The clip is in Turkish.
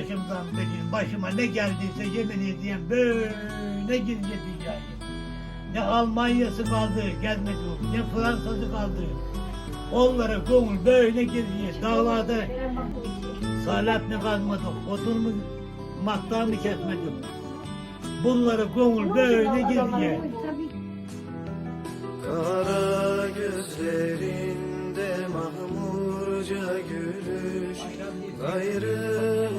başımdan beri başıma ne geldiyse yemin edeyim böyle gideceğim. Ne Almanya'sı kaldı gelmedi, ne Fransa'sı kaldı. Onlara gönül böyle gidiyor. Dağlarda salat mı kazmadık, odun mu makta mı kesmedik. Bunlara gönül böyle gidiyor. Kara gözlerinde mahmurca gülüş, gayrı